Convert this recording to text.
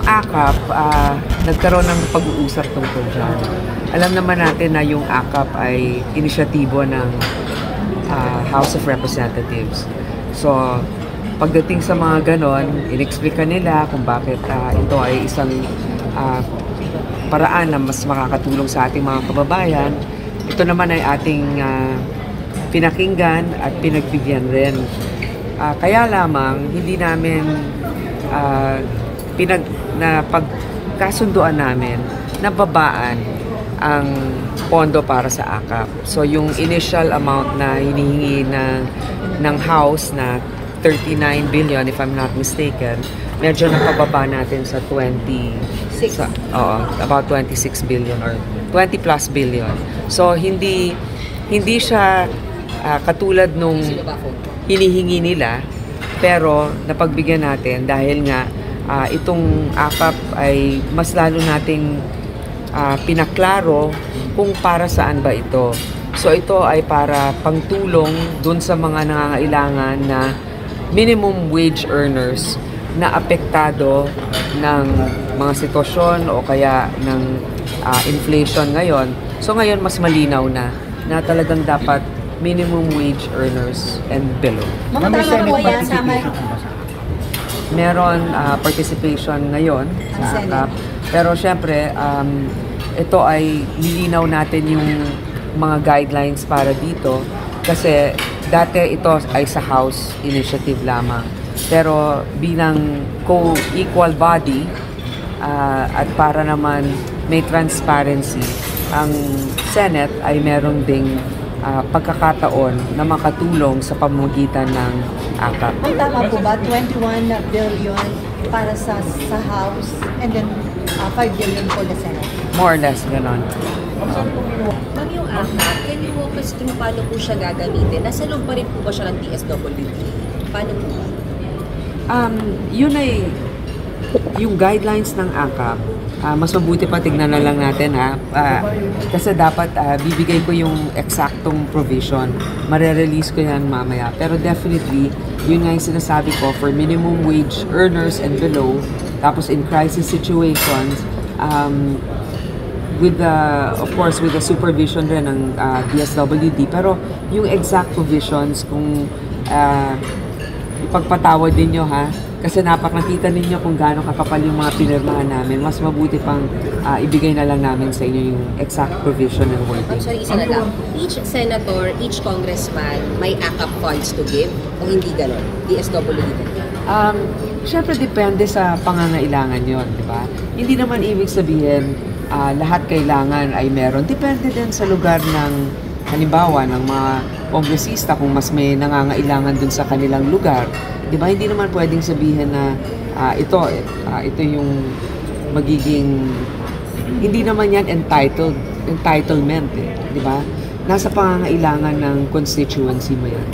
AKAP, nagkaroon ng pag-uusap tungkol dyan. Alam naman natin na yung AKAP ay inisyatibo ng House of Representatives. So, pagdating sa mga ganon, inexplika nila kung bakit ito ay isang paraan na mas makakatulong sa ating mga kababayan. Ito naman ay ating pinakinggan at pinagbigyan rin. Kaya lamang, hindi namin pagkasunduan namin na babaan ang pondo para sa AKAP. So yung initial amount na hinihingi ng House na 39 billion, if I'm not mistaken, medyo napababa natin sa 26. About 26 billion or 20 plus billion. So hindi siya katulad nung hinihingi nila, pero napagbigyan natin dahil nga itong AKAP ay mas lalo nating pinaklaro kung para saan ba ito. So ito ay para pangtulong dun sa mga nangangailangan na minimum wage earners na apektado ng mga sitwasyon o kaya ng inflation ngayon. So ngayon mas malinaw na talagang dapat minimum wage earners and below. Meron participation ngayon sa AKAP. Pero syempre, ito ay nilinaw natin yung mga guidelines para dito kasi dati ito ay sa House initiative lamang. Pero bilang co-equal body at para naman may transparency, ang Senate ay meron ding pagkakataon na makatulong sa pamamagitan ng AKAP. Ang tama po ba, 21 billion para sa House and then 5 billion for the Senate? More or less, ganon. Ma'am, yung AKAP, can you walk us through paano po siya gagamitin? Nasa loob pa rin po ba siya ng DSWD? Paano po ba? Yun ay yung guidelines ng AKAP. Mas mabuti pa tignan na lang natin kasi dapat bibigay ko yung eksaktong provision. Mare-release ko yan mamaya. Pero definitely, yun nga yung sinasabi ko for minimum wage earners and below. Tapos in crisis situations, of course, with the supervision rin ng DSWD. Pero yung exact provisions, kung ipagpatawad ninyo kasi nakita ninyo kung gaano kakapal yung mga pinirmahan namin. Mas mabuti pang ibigay na lang namin sa inyo yung exact provision and wording. Sorry, isa na lang. Each senator, each congressman, may AKAP funds to give o hindi gano'n? DSWD? Siyempre, depende sa pangangailangan yon, di ba? Hindi naman ibig sabihin lahat kailangan ay meron. Depende din sa lugar ng, halimbawa, ng mga kongresista kung mas may nangangailangan dun sa kanilang lugar. Di ba? Hindi naman pwedeng sabihin na ito yung magiging, hindi naman yan entitlement, di ba? Nasa pangangailangan ng constituency mo yan.